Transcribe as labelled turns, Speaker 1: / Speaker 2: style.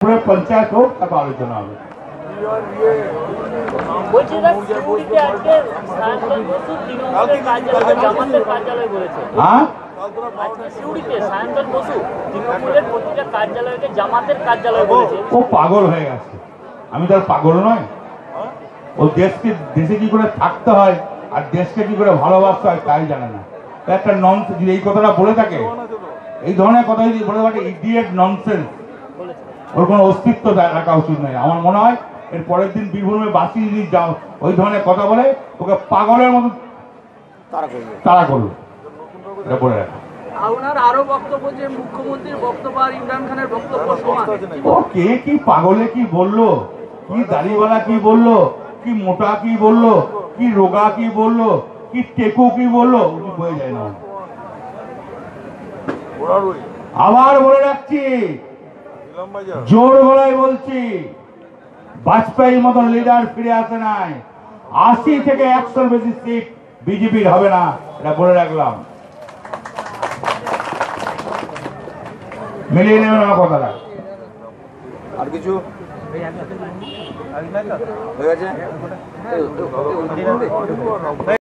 Speaker 1: পুরো পঞ্চায়েত হোক, তারপর আলোচনা হবে। ও পাগল হয়ে গেছে, আমি তো আর পাগল নয়। ও দেশে কি করে থাকতে হয় আর দেশকে কি করে ভালোবাসতে হয় তাই জানে না। একটা ননসেন্স, যদি এই কথাটা বলে থাকে, এই ধরনের কথা যদি বলে থাকে, ইডিয়েট ননসেন্স, ওর কোনো অস্তিত্ব রাখা উচিত নয়। আমার মনে হয় এর পরের দিন বীরভূমে বাসি যদি যাও ওই ধরনের কথা বলে, ওকে পাগলের মতো তারা করবে, এটা বলে রাখা।
Speaker 2: আপনার আরো বক্তব্য যে মুখ্যমন্ত্রীর বক্তব্য আর ইমরান খানের বক্তব্য সমান।
Speaker 1: ও কে কি পাগলে কি বললো, কি দাড়িওয়ালা কি বললো, কি মোটা কি বললো, কি রোগা কি বললো, কি টেকু কি বললো, বয়ে যায় না। আবার বলে রাখছি, জোর গলায় বলছি, বাজপেয়ীর মতন লিডার ফিরে আসে নাই। 80 থেকে 100 বেশি সিট বিজেপির হবে না, এটা বলে রাখলাম। মিলিয়ে নেবেন আমার কথাটা।
Speaker 3: আর কিছু হয়ে গেছে।